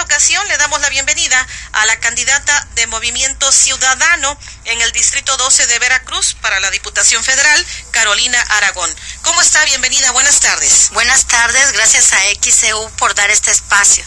esta ocasión le damos la bienvenida a la candidata de Movimiento Ciudadano en el Distrito 12 de Veracruz para la Diputación Federal, Carolina Aragón. ¿Cómo está? Bienvenida, buenas tardes. Buenas tardes, gracias a XEU por dar este espacio.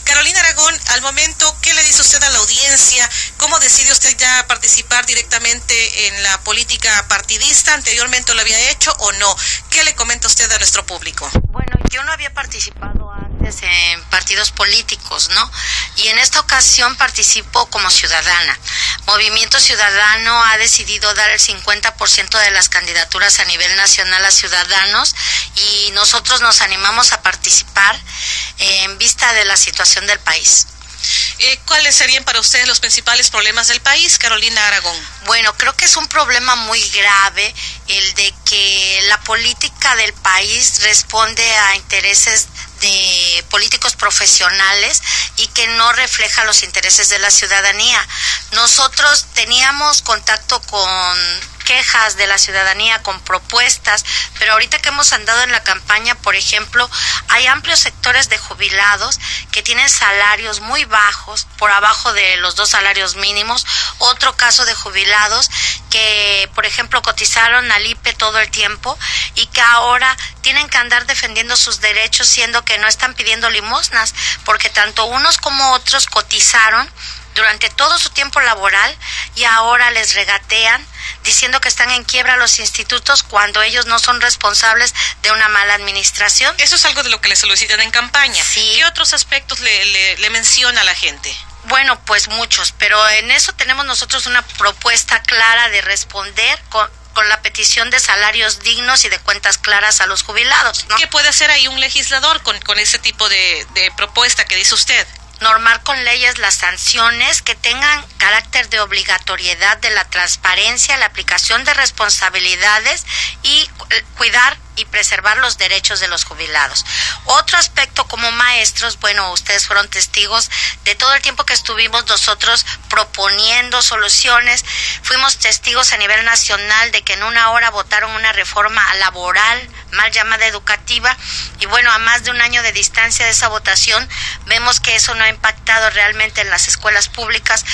Carolina Aragón, al momento, ¿qué le dice usted a la audiencia? ¿Cómo decide usted ya participar directamente en la política partidista? ¿Anteriormente lo había hecho o no? ¿Qué le comenta usted a nuestro público? Bueno, yo no había participado antes en partidos políticos, ¿no? Y en esta ocasión participo como ciudadana. Movimiento Ciudadano ha decidido dar el 50% de las candidaturas a nivel nacional a ciudadanos y nosotros nos animamos a participar en vista de la situación del país. ¿Cuáles serían para ustedes los principales problemas del país, Carolina Aragón? Bueno, creo que es un problema muy grave el de que la política del país responde a intereses de políticos profesionales y que no refleja los intereses de la ciudadanía. Nosotros teníamos contacto con quejas de la ciudadanía, con propuestas, pero ahorita que hemos andado en la campaña, por ejemplo, hay amplios sectores de jubilados que tienen salarios muy bajos, por abajo de los 2 salarios mínimos. Otro caso de jubilados que, por ejemplo, cotizaron al IPE todo el tiempo y que ahora tienen que andar defendiendo sus derechos, siendo que no están pidiendo limosnas, porque tanto unos como otros cotizaron durante todo su tiempo laboral y ahora les regatean diciendo que están en quiebra los institutos cuando ellos no son responsables de una mala administración. Eso es algo de lo que le solicitan en campaña. Sí. ¿Qué otros aspectos le menciona a la gente? Bueno, pues muchos, pero en eso tenemos nosotros una propuesta clara de responder con la petición de salarios dignos y de cuentas claras a los jubilados, ¿no? ¿Qué puede hacer ahí un legislador con ese tipo de propuesta que dice usted? Normar con leyes las sanciones que tengan carácter de obligatoriedad de la transparencia, la aplicación de responsabilidades y cuidar y preservar los derechos de los jubilados. Otro aspecto como maestros, bueno, ustedes fueron testigos de todo el tiempo que estuvimos nosotros proponiendo soluciones, fuimos testigos a nivel nacional de que en una hora votaron una reforma laboral, mal llamada educativa, y bueno, a más de un año de distancia de esa votación, vemos que eso no ha impactado realmente en las escuelas públicas,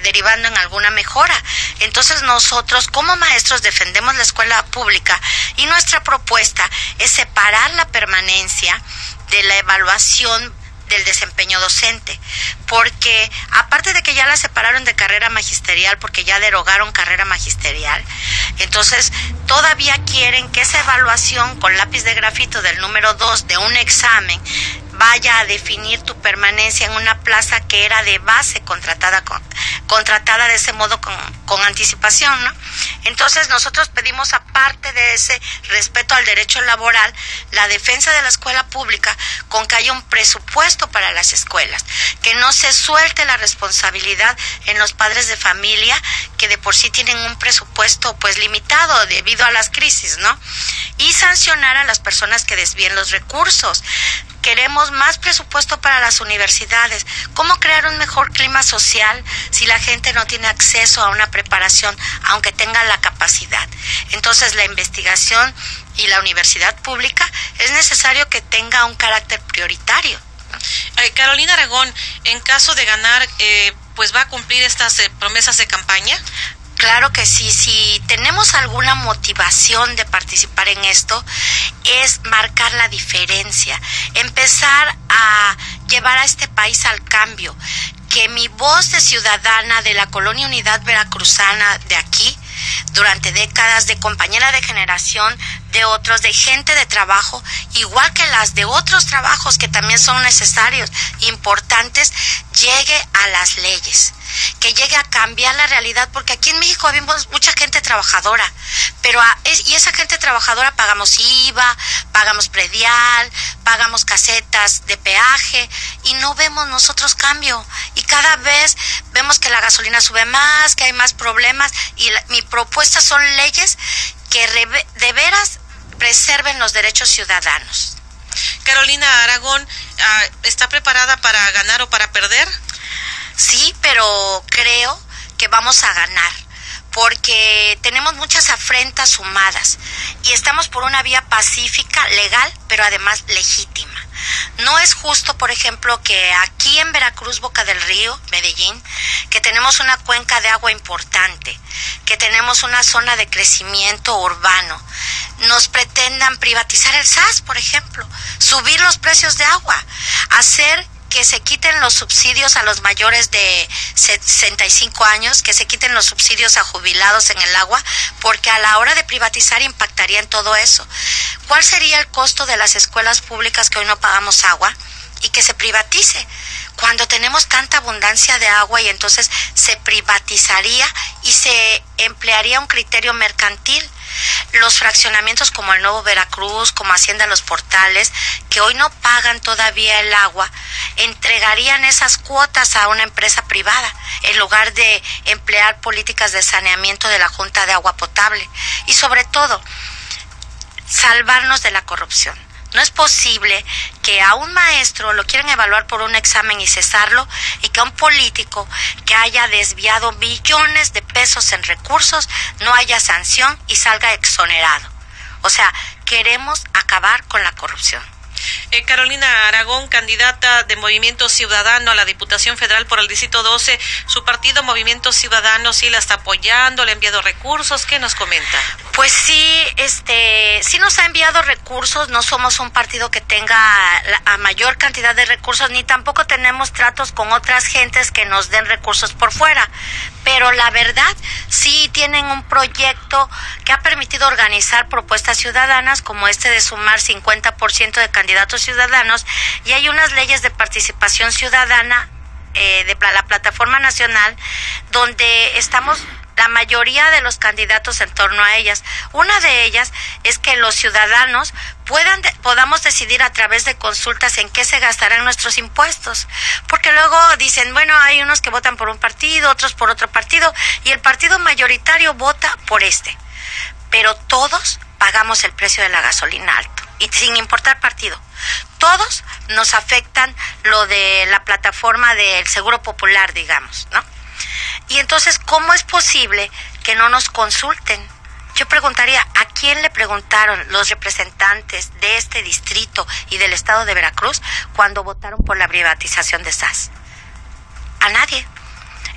derivando en alguna mejora. Entonces nosotros como maestros defendemos la escuela pública y nuestra propuesta es separar la permanencia de la evaluación del desempeño docente, porque aparte de que ya la separaron de carrera magisterial, porque ya derogaron carrera magisterial, entonces todavía quieren que esa evaluación con lápiz de grafito del número 2 de un examen vaya a definir tu permanencia en una plaza que era de base contratada de ese modo con anticipación, ¿no? Entonces nosotros pedimos, aparte de ese respeto al derecho laboral, la defensa de la escuela pública con que haya un presupuesto para las escuelas, que no se suelte la responsabilidad en los padres de familia que de por sí tienen un presupuesto pues limitado debido a las crisis, ¿no? Y sancionar a las personas que desvíen los recursos. Queremos más presupuesto para las universidades. ¿Cómo crear un mejor clima social si la gente no tiene acceso a una preparación, aunque tenga la capacidad? Entonces, la investigación y la universidad pública es necesario que tenga un carácter prioritario. Carolina Aragón, en caso de ganar, pues va a cumplir estas promesas de campaña. Claro que sí, si tenemos alguna motivación de participar en esto, es marcar la diferencia, empezar a llevar a este país al cambio, que mi voz de ciudadana de la Colonia Unidad Veracruzana de aquí, durante décadas, de compañera de generación, de otros, de gente de trabajo, igual que las de otros trabajos que también son necesarios, importantes, llegue a las leyes, que llegue a cambiar la realidad, porque aquí en México vimos mucha gente trabajadora, y esa gente trabajadora pagamos IVA, pagamos predial, pagamos casetas de peaje, y no vemos nosotros cambio, y cada vez vemos que la gasolina sube más, que hay más problemas, y mi propuesta son leyes que de veras preserven los derechos ciudadanos. Carolina Aragón, ¿está preparada para ganar o para perder? Sí, pero creo que vamos a ganar, porque tenemos muchas afrentas sumadas y estamos por una vía pacífica, legal, pero además legítima. No es justo, por ejemplo, que aquí en Veracruz, Boca del Río, Medellín, que tenemos una cuenca de agua importante, que tenemos una zona de crecimiento urbano, nos pretendan privatizar el SAS, por ejemplo, subir los precios de agua, hacer que se quiten los subsidios a los mayores de 65 años, que se quiten los subsidios a jubilados en el agua, porque a la hora de privatizar impactaría en todo eso. ¿Cuál sería el costo de las escuelas públicas que hoy no pagamos agua y que se privatice? Cuando tenemos tanta abundancia de agua, y entonces se privatizaría y se emplearía un criterio mercantil. Los fraccionamientos como el Nuevo Veracruz, como Hacienda Los Portales, que hoy no pagan todavía el agua, entregarían esas cuotas a una empresa privada en lugar de emplear políticas de saneamiento de la Junta de Agua Potable. Y sobre todo, salvarnos de la corrupción. No es posible que a un maestro lo quieran evaluar por un examen y cesarlo, y que a un político que haya desviado millones de pesos en recursos no haya sanción y salga exonerado. O sea, queremos acabar con la corrupción. Carolina Aragón, candidata de Movimiento Ciudadano a la Diputación Federal por el Distrito 12, su partido Movimiento Ciudadano sí la está apoyando, le ha enviado recursos, ¿qué nos comenta? Pues sí, sí nos ha enviado recursos. No somos un partido que tenga a mayor cantidad de recursos, ni tampoco tenemos tratos con otras gentes que nos den recursos por fuera, pero la verdad sí tienen un proyecto que ha permitido organizar propuestas ciudadanas, como este de sumar 50% de candidatos ciudadanos, y hay unas leyes de participación ciudadana de la plataforma nacional donde estamos la mayoría de los candidatos en torno a ellas. Una de ellas es que los ciudadanos podamos decidir a través de consultas en qué se gastarán nuestros impuestos, porque luego dicen, bueno, hay unos que votan por un partido, otros por otro partido, y el partido mayoritario vota por pero todos pagamos el precio de la gasolina alto, y sin importar partido. Todos nos afectan lo de la plataforma del Seguro Popular, digamos, ¿no? Y entonces, ¿cómo es posible que no nos consulten? Yo preguntaría, ¿a quién le preguntaron los representantes de este distrito y del estado de Veracruz cuando votaron por la privatización de SAS? A nadie.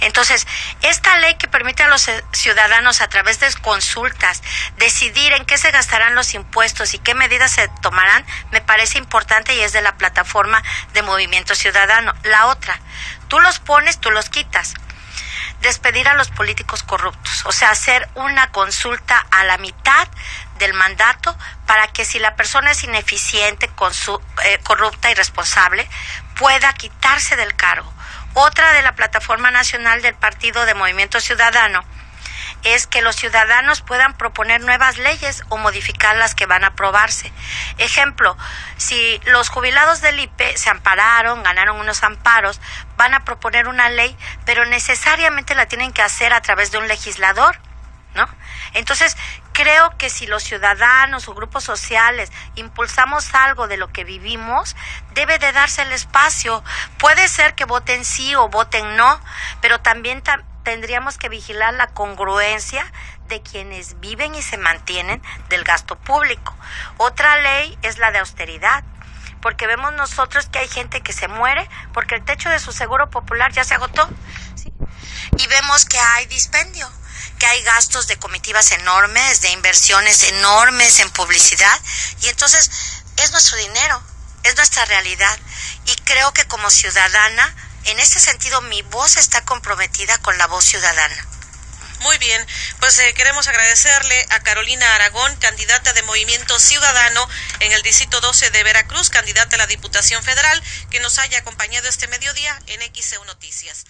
Entonces, esta ley que permite a los ciudadanos a través de consultas decidir en qué se gastarán los impuestos y qué medidas se tomarán, me parece importante, y es de la plataforma de Movimiento Ciudadano. La otra, tú los pones, tú los quitas. Despedir a los políticos corruptos, o sea, hacer una consulta a la mitad del mandato para que, si la persona es ineficiente, corrupta y irresponsable, pueda quitarse del cargo. Otra de la plataforma nacional del Partido de Movimiento Ciudadano es que los ciudadanos puedan proponer nuevas leyes o modificar las que van a aprobarse. Ejemplo, si los jubilados del IPE se ampararon, ganaron unos amparos, van a proponer una ley, pero necesariamente la tienen que hacer a través de un legislador, ¿no? Entonces, creo que si los ciudadanos o grupos sociales impulsamos algo de lo que vivimos, debe de darse el espacio. Puede ser que voten sí o voten no, pero también tendríamos que vigilar la congruencia de quienes viven y se mantienen del gasto público. Otra ley es la de austeridad, porque vemos nosotros que hay gente que se muere porque el techo de su seguro popular ya se agotó, ¿sí? Y vemos que hay dispendio, que hay gastos de comitivas enormes, de inversiones enormes en publicidad, y entonces es nuestro dinero, es nuestra realidad, y creo que como ciudadana, en este sentido, mi voz está comprometida con la voz ciudadana. Muy bien, pues queremos agradecerle a Carolina Aragón, candidata de Movimiento Ciudadano en el Distrito 12 de Veracruz, candidata a la Diputación Federal, que nos haya acompañado este mediodía en XEU Noticias.